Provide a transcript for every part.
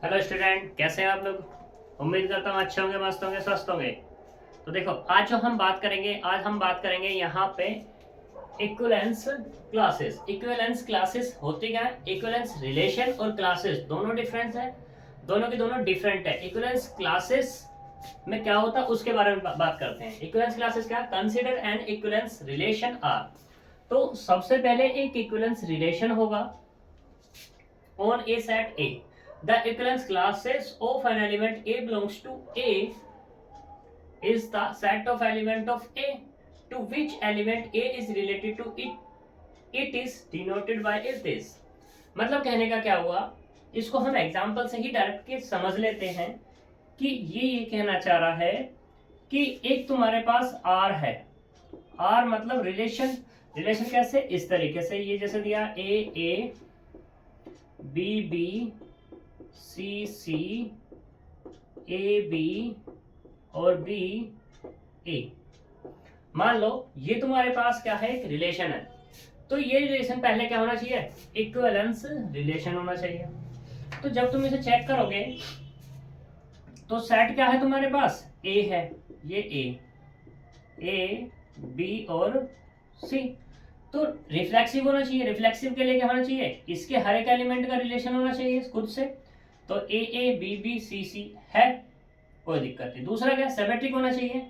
Hello student, कैसे हैं आप लोग। उम्मीद करता हूँ अच्छे होंगे, मस्त होंगे, स्वस्थ होंगे। तो देखो, आज हम बात करेंगे यहाँ पे इक्विवेलेंस क्लासेस। इक्विवेलेंस क्लासेस होती क्या है? इक्विवेलेंस रिलेशन और क्लासेस दोनों डिफरेंस है, दोनों की दोनों डिफरेंट है। इक्विवेलेंस क्लासेस में क्या होता है उसके बारे में बात करते हैं। इक्विवेलेंस क्लासेस क्या? Consider an equivalence relation R. तो सबसे पहले एक इक्विवेलेंस रिलेशन होगा on a set A. The equivalence classes of an element A belongs to A is the set of element of A to which element A is related to it. It is denoted by this. मतलब कहने का क्या हुआ, इसको हम example से ही direct के समझ लेते हैं कि ये कहना चाह रहा है कि एक तुम्हारे पास R है। R मतलब रिलेशन। रिलेशन कैसे? इस तरीके से, ये जैसे दिया A B B C C A B और बी ए। मान लो ये तुम्हारे पास क्या है, एक रिलेशन है। तो ये रिलेशन पहले क्या होना चाहिए? इक्विवेलेंस रिलेशन होना चाहिए। तो जब तुम इसे चेक करोगे तो सेट क्या है तुम्हारे पास? ए है, ये ए बी और सी। तो रिफ्लेक्सिव होना चाहिए। रिफ्लेक्सिव के लिए क्या होना चाहिए? इसके हर एक एलिमेंट का रिलेशन होना चाहिए खुद से। तो ए बी बी सी सी है, कोई दिक्कत नहीं। दूसरा क्या? सिमेट्रिक होना चाहिए।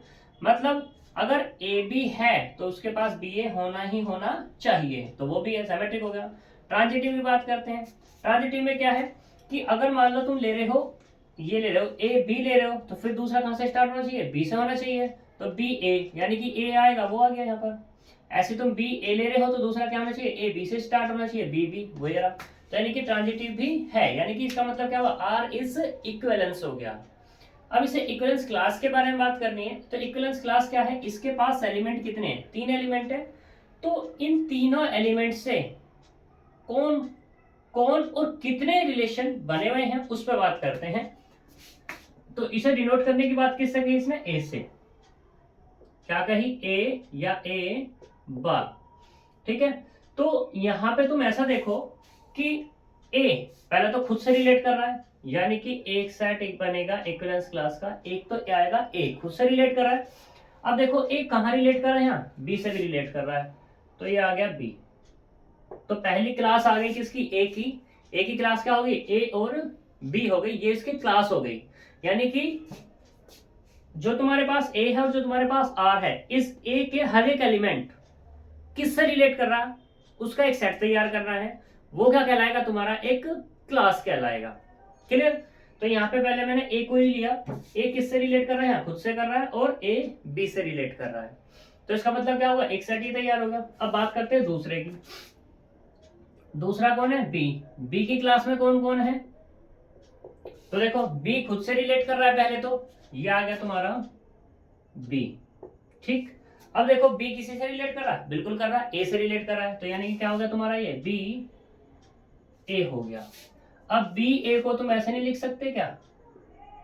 मतलब अगर ए बी है तो उसके पास बी ए होना ही होना चाहिए, तो वो भी है, सिमेट्रिक हो गया। ट्रांजिटिव की बात करते हैं। ट्रांजिटिव में क्या है कि अगर मान लो तुम ले रहे हो, ये ले रहे हो, ए बी ले रहे हो, तो फिर दूसरा कहां से स्टार्ट होना चाहिए? बी से होना चाहिए। तो बी ए, यानी कि ए आएगा, वो आ गया यहाँ पर। ऐसे तुम बी ए ले रहे हो तो दूसरा क्या होना चाहिए? ए बी से स्टार्ट होना चाहिए, बी बी वही रहा। तो यानी कि ट्रांजिटिव भी है, यानी कि इसका मतलब क्या हुआ? आर इज इक्विवेलेंस हो गया। अब इसे इक्विवेलेंस क्लास के बारे में बात करनी है। तो इक्विवेलेंस क्लास क्या है? इसके पास एलिमेंट कितने हैं? 3 एलिमेंट है। तो इन तीनों एलिमेंट से कौन कौन और कितने रिलेशन बने हुए हैं उस पर बात करते हैं। तो इसे डिनोट करने की बात किससे की? इसने ए से। क्या कही? ए या ए बार। ठीक है। तो यहां पे तुम ऐसा देखो कि ए पहले तो खुद से रिलेट कर रहा है, यानी कि एक सेट एक बनेगा इक्विवेलेंस क्लास का। एक तो क्या आएगा? ए खुद से रिलेट कर रहा है। अब देखो ए कहां रिलेट कर रहा है? यहाँ बी से भी रिलेट कर रहा है, तो ये आ गया बी। तो पहली क्लास आ गई किसकी? ए की। ए की क्लास क्या होगी? ए और बी हो गई, ये इसकी क्लास हो गई। यानी कि जो तुम्हारे पास ए है और जो तुम्हारे पास आर है, इस ए के हर एक एलिमेंट किससे रिलेट कर रहा है उसका एक सेट तैयार करना है। वो क्या कहलाएगा? तुम्हारा एक क्लास कहलाएगा। क्लियर? तो यहाँ पे पहले मैंने ए को ही लिया। ए किससे रिलेट कर रहा है? खुद से कर रहा है, और ए बी से रिलेट कर रहा है। तो इसका मतलब क्या होगा? एक सेट ही तैयार होगा। अब बात करते हैं दूसरे की। दूसरा कौन है? बी। बी की क्लास में कौन कौन है? तो देखो, बी खुद से रिलेट कर रहा है पहले, तो ये आ गया तुम्हारा बी। ठीक। अब देखो, बी किसी से रिलेट कर रहा है? बिल्कुल कर रहा है, ए से रिलेट कर रहा है। तो यानी कि क्या हो गया तुम्हारा? ये बी ए हो गया। अब बी ए को तुम ऐसे नहीं लिख सकते क्या?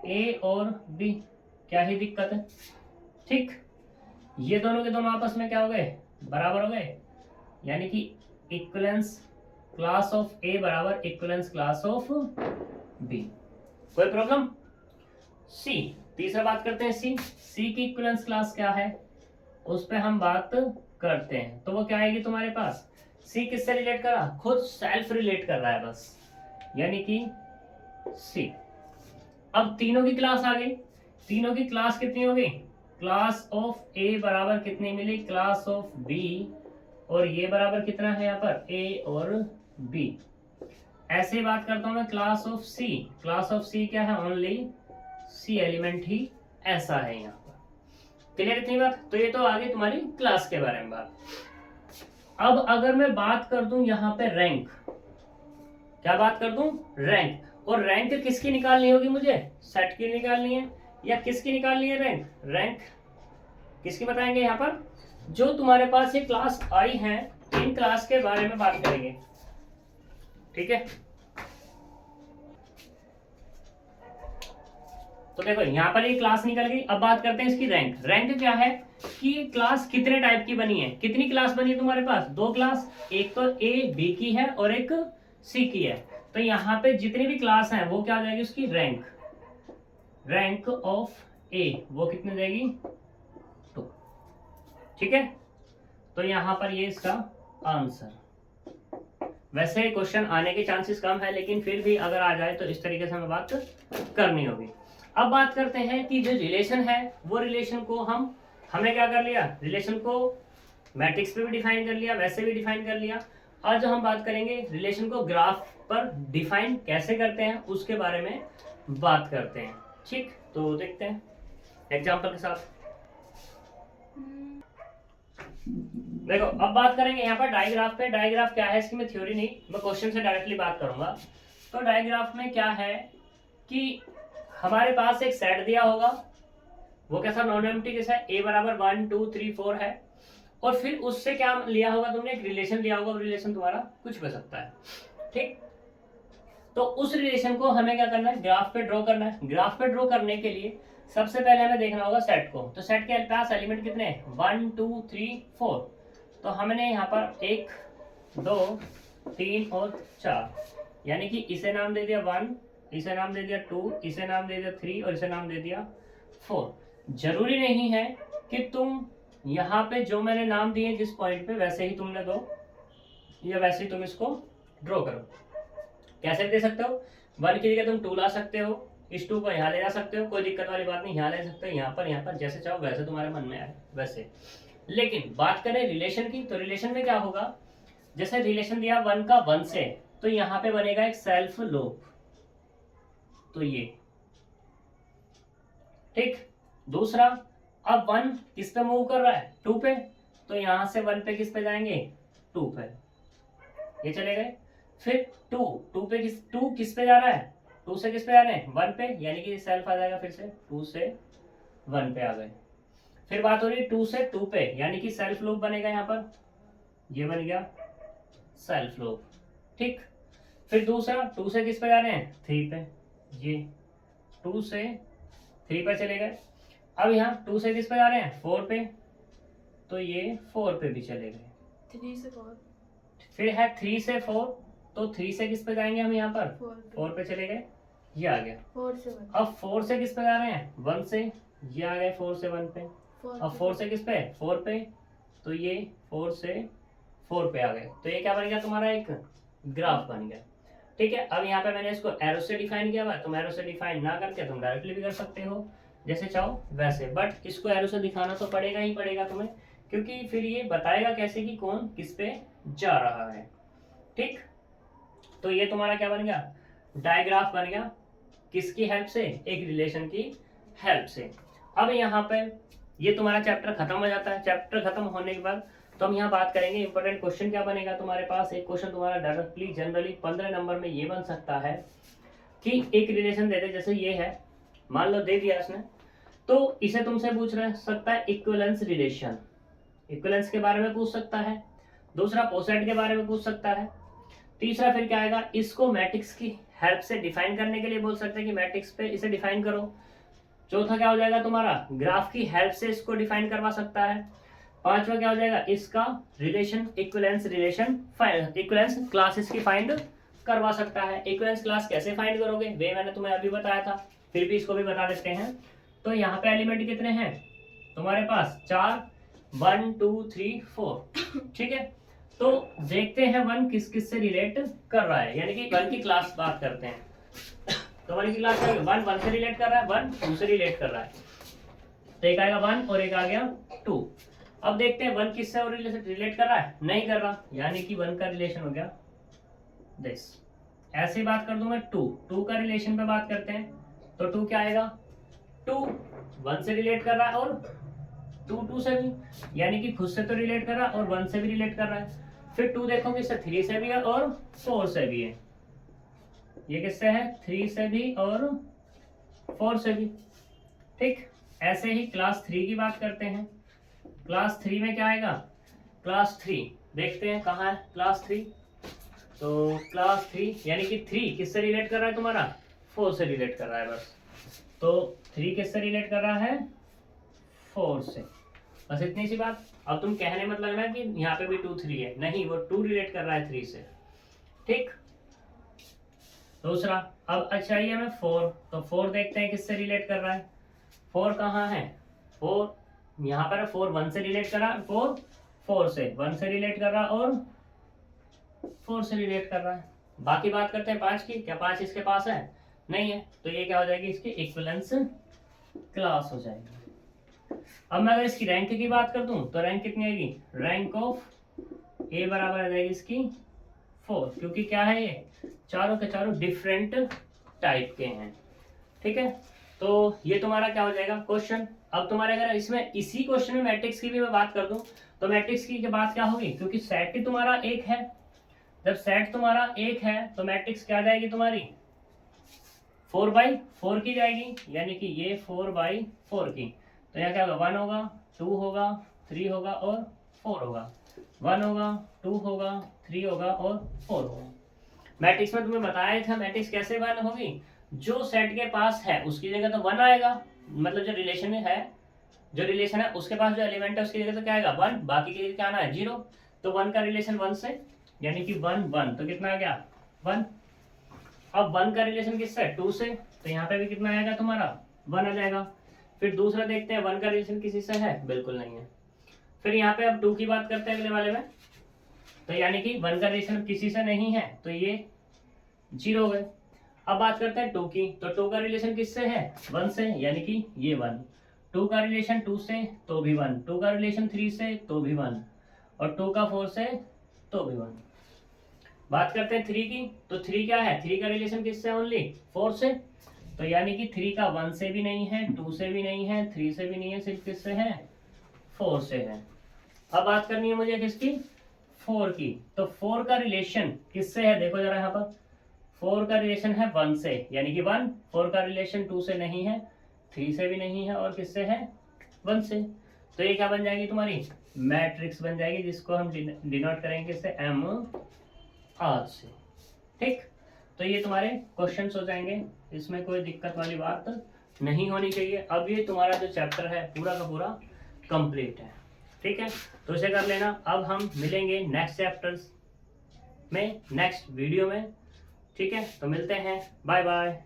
ए और बी, क्या ही दिक्कत है? ठीक। ये दोनों के दोनों आपस में क्या हो गए? बराबर हो गए। यानी कि इक्विवेलेंस क्लास ऑफ ए बराबर इक्विवेलेंस क्लास ऑफ बी। कोई प्रॉब्लम? सी। तीसरा बात करते हैं सी। सी की इक्विवेलेंस क्लास क्या है उस पर हम बात करते हैं। तो वो क्या आएगी तुम्हारे पास? सी किससे रिलेट कर रहा? खुद सेल्फ रिलेट कर रहा है बस, यानी कि सी। अब तीनों की क्लास आ गई। तीनों की क्लास कितनी हो गई? क्लास ऑफ ए बराबर कितनी मिली? Class of B. और ये बराबर कितना है यहाँ पर? ए और बी। ऐसे ही बात करता हूं मैं class of C. Class of C क्या है? ओनली सी एलिमेंट ही ऐसा है यहाँ पर। क्लियर इतनी बात? तो ये तो आगे तुम्हारी क्लास के बारे में बात। अब अगर मैं बात कर दूं यहाँ पे रैंक, क्या बात कर दूं? रैंक। और रैंक किसकी निकालनी होगी मुझे? सेट की निकालनी है, या किसकी निकालनी है रैंक? रैंक किसकी बताएंगे यहाँ पर? जो तुम्हारे पास ये क्लास आई है, इन क्लास के बारे में बात करेंगे। ठीक है। तो देखो, यहां पर ये क्लास निकल गई। अब बात करते हैं इसकी रैंक। रैंक क्या है कि क्लास कितने टाइप की बनी है? कितनी क्लास बनी है तुम्हारे पास? 2 क्लास। एक तो ए बी की है और एक सी की है। तो यहाँ पे जितनी भी क्लास हैं वो क्या हो जाएगी, उसकी रैंक ऑफ ए वो कितनी जाएगी, 2। ठीक है, तो यहाँ पर ये इसका आंसर। वैसे क्वेश्चन आने के चांसेस कम है, लेकिन फिर भी अगर आ जाए तो इस तरीके से हमें बात करनी होगी। अब बात करते हैं कि जो रिलेशन है वो रिलेशन को हमने क्या कर लिया, रिलेशन को मैट्रिक्स पे भी डिफाइन कर लिया, वैसे भी डिफाइन कर लिया। आज हम बात करेंगे रिलेशन को ग्राफ पर डिफाइन कैसे करते हैं उसके बारे में बात करते हैं। ठीक, तो देखते हैं एग्जाम्पल के साथ। देखो अब बात करेंगे यहाँ पर डायग्राफ पे। डायग्राफ क्या है, इसकी मैं थ्योरी नहीं, मैं क्वेश्चन से डायरेक्टली बात करूंगा। तो डायग्राफ में क्या है कि हमारे पास एक सेट दिया होगा, वो कैसा, नॉन एम्प्टी जैसा, a बराबर 1 2 3 4 है, और फिर उससे क्या लिया होगा तुमने, एक रिलेशन लिया होगा, रिलेशन तुम्हारा कुछ भी सकता है। ठीक, तो उस रिलेशन को हमें क्या करना है, ग्राफ पे ड्रॉ करना है। ग्राफ पे ड्रॉ करने के लिए सबसे पहले हमें देखना होगा सेट को। तो सेट के पास एलिमेंट कितने हैं, 1 2 3 4। तो हमने यहाँ पर 1 2 3 और 4, यानी कि इसे नाम दे दिया 1, इसे नाम दे दिया 2, इसे नाम दे दिया 3 और इसे नाम दे दिया 4। जरूरी नहीं है कि तुम यहाँ पे जो मैंने नाम दिए जिस पॉइंट पे वैसे ही तुमने दो, या वैसे ही तुम इसको ड्रॉ करो। कैसे दे सकते हो, 1 की जगह तुम 2 ला सकते हो, इस 2 को यहाँ ले जा सकते हो, कोई दिक्कत वाली बात नहीं, यहाँ ले सकते हो, यहाँ पर जैसे चाहो वैसे तुम्हारे मन में आए वैसे। लेकिन बात करें रिलेशन की, तो रिलेशन में क्या होगा, जैसे रिलेशन दिया 1 का 1 से, तो यहाँ पे बनेगा एक सेल्फ लूप, तो ये। ठीक, दूसरा, अब 1 किस पे मूव कर रहा है, 2 पे, तो यहां से 1 पे किस पे जाएंगे, 2 पे, ये चले गए। फिर 2 पे टू किस पे जा रहा है, 2 से किस पे जा रहे हैं, 1 पे, यानी कि सेल्फ आ जाएगा, फिर से 2 से 1 पे आ गए। फिर बात हो रही है 2 से 2 पे, यानी कि सेल्फ लूप बनेगा, यहाँ पर ये बन गया सेल्फ लूप। ठीक, फिर दूसरा 2 से किस पे जा रहे हैं, 3 पे, ये 2 से 3 पे चले गए। अब यहाँ 2 से किस पे जा रहे हैं, 4 पे, तो ये 4 पे भी चले गए। 3 से 4, फिर है 3 से 4, तो 3 से किस पे जाएंगे हम, यहाँ पर 4 पे चले गए, ये आ गया। 4 से 1, अब 4 से किस पे जा रहे हैं, 1 से, ये आ गए 4 से 1 पे। अब 4 से किस पे, 4 पे, तो ये 4 से 4 पे आ गए। तो ये क्या बन गया, तुम्हारा एक ग्राफ बन गया। ठीक है, अब यहाँ पे मैंने इसको एरो से डिफाइन किया हुआ है, तुम एरो से डिफाइन ना करके तुम डायरेक्टली भी कर सकते हो, जैसे चाहो वैसे, बट इसको एरो से दिखाना तो पड़ेगा ही पड़ेगा तुम्हें, क्योंकि फिर ये बताएगा कैसे कि कौन किस पे जा रहा है। ठीक, तो ये तुम्हारा क्या बन गया, डायग्राफ बन गया, किसकी हेल्प से, एक रिलेशन की हेल्प से। अब यहाँ पे ये तुम्हारा चैप्टर खत्म हो जाता है। चैप्टर खत्म होने के बाद तो हम यहाँ बात करेंगे इंपॉर्टेंट क्वेश्चन क्या बनेगा तुम्हारे पास। एक क्वेश्चन तुम्हारा डायरेक्टली जनरली 15 नंबर में ये बन सकता है कि एक रिलेशन दे दे, जैसे ये है, मान लो दे दिया इसने, तो इसे तुमसे पूछ रहा सकता है इक्विवेलेंस रिलेशन, इक्विवेलेंस के बारे में पूछ सकता है। दूसरा पोसेट के बारे में पूछ सकता है। तीसरा फिर क्या आएगा, इसको मैट्रिक्स की हेल्प से डिफाइन करने के लिए बोल सकते हैं कि मैट्रिक्स पे इसे डिफाइन करो। चौथा क्या हो जाएगा तुम्हारा, ग्राफ की हेल्प से इसको डिफाइन करवा सकता है। पांचवा क्या हो जाएगा, इसका relation equivalence relation equivalence class इसकी फाइंड करवा सकता है। इक्विवेलेंस क्लास कैसे फाइंड करोगे वे मैंने तुम्हें अभी बताया था, फिर भी इसको भी बता देते हैं। तो यहाँ पे एलिमेंट कितने हैं तुम्हारे पास, 4, 1 2 3 4। ठीक है, तो देखते हैं 1 किस किस से रिलेट कर रहा है, यानी कि 1 की क्लास बात करते हैं। तो 1 की क्लास 1 से रिलेट कर रहा है, 1 2 से रिलेट कर रहा है, तो एक आएगा 1 और एक आ गया 2। अब देखते हैं 1 किससे और रिलेट कर रहा है, नहीं कर रहा, यानी कि 1 का रिलेशन हो गया दिस। ऐसे बात कर दूं मैं 2 का रिलेशन पे बात करते हैं, तो 2 क्या आएगा, 2 1 से रिलेट कर रहा है और 2 से भी, यानी कि खुद से तो रिलेट कर रहा है और 1 से भी रिलेट कर रहा है। फिर 2 देखोगे इससे 3 से भी है और 4 से भी है, ये किससे है, 3 से भी और 4 से भी। ठीक, ऐसे ही क्लास 3 की बात करते हैं। क्लास 3 में क्या आएगा, क्लास 3 देखते हैं कहाँ है क्लास 3। तो क्लास 3 यानी कि 3 किससे रिलेट कर रहा है तुम्हारा, 4 से रिलेट कर रहा है बस। तो 3 किससे रिलेट कर रहा है, 4 से, बस इतनी सी बात। अब तुम कहने मत लगना कि यहाँ पे भी 2 3 है, नहीं, वो 2 रिलेट कर रहा है 3 से। ठीक, दूसरा अब चाहिए हमें 4, तो 4 देखते हैं किससे रिलेट कर रहा है। 4 कहाँ है, 4 यहाँ पर 4 1 से रिलेट कर रहा है, 4 4 से 1 से रिलेट कर रहा है और 4 से रिलेट कर रहा है। बाकी बात करते हैं 5 की, क्या 5 इसके पास है, नहीं है, तो ये क्या हो जाएगी, इसकी इक्विवेलेंस क्लास हो जाएगी। अब मैं अगर इसकी रैंक की बात कर दूं तो रैंक कितनी आएगी, रैंक ऑफ ए बराबर आ जाएगी इसकी 4, क्योंकि क्या है ये चारों के चारों डिफरेंट टाइप के हैं। ठीक है, तो ये तुम्हारा क्या हो जाएगा क्वेश्चन। अब तुम्हारे अगर इसमें इसी क्वेश्चन में मैट्रिक्स की भी मैं बात कर दूं तो मैट्रिक्स की बात क्या होगी, क्योंकि सेट ही तुम्हारा एक है, जब सेट तुम्हारा एक है तो मैट्रिक्स क्या जाएगी तुम्हारी 4/4 की जाएगी, यानी कि ये 4/4 की। तो यहाँ क्या होगा, 1 होगा, 2 होगा, 3 होगा और 4 होगा, 1 होगा, 2 होगा, 3 होगा और 4 होगा। मैट्रिक्स में तुम्हें बताया था मैट्रिक्स कैसे बन होगी, जो सेट के पास है उसकी जगह तो 1 आएगा, मतलब जो रिलेशन है उसके पास जो एलिमेंट है उसकी जगह तो क्या आएगा 1, बाकी की जगह क्या आना है 0। तो 1 का रिलेशन 1 से, यानी कि 1 1, तो कितना आ गया 1। अब 1 का रिलेशन किससे 2 से, तो यहाँ पे भी कितना आएगा तुम्हारा 1 आ जाएगा। फिर दूसरा देखते हैं 1 का रिलेशन किसी से है, बिल्कुल नहीं है। फिर यहाँ पे अब 2 की बात करते हैं अगले वाले में, तो यानी कि 1 का रिलेशन किसी से नहीं है तो ये 0 हो गए। अब बात करते हैं 2 की, तो 2 का रिलेशन किससे है 1 से, यानी कि ये 1। 2 का रिलेशन 2 से तो भी 1, 2 का रिलेशन 3 से तो भी 1 और 2 का 4 से तो भी 1। बात करते हैं 3 की, तो 3 क्या है, 3 का रिलेशन किससे ओनली 4 से, तो यानी कि 3 का 1 से भी नहीं है, 2 से भी नहीं है, 3 से भी नहीं है, सिर्फ किससे है 4 से है। अब बात करनी है मुझे किसकी 4 की, तो 4 का रिलेशन किससे है, देखो जरा यहाँ पर 4 का रिलेशन है 1 से, यानी कि 1। 4 का रिलेशन 2 से नहीं है, 3 से भी नहीं है और किससे है 1 से। तो ये क्या बन जाएगी तुम्हारी मैट्रिक्स बन जाएगी, जिसको हम डिनोट करेंगे इससे एम आर से। ठीक, तो ये तुम्हारे क्वेश्चंस हो जाएंगे, इसमें कोई दिक्कत वाली बात नहीं होनी चाहिए। अब ये तुम्हारा जो चैप्टर है पूरा का पूरा कंप्लीट है। ठीक है, तो इसे कर लेना। अब हम मिलेंगे नेक्स्ट चैप्टर्स में, नेक्स्ट वीडियो में। ठीक है, तो मिलते हैं, बाय बाय।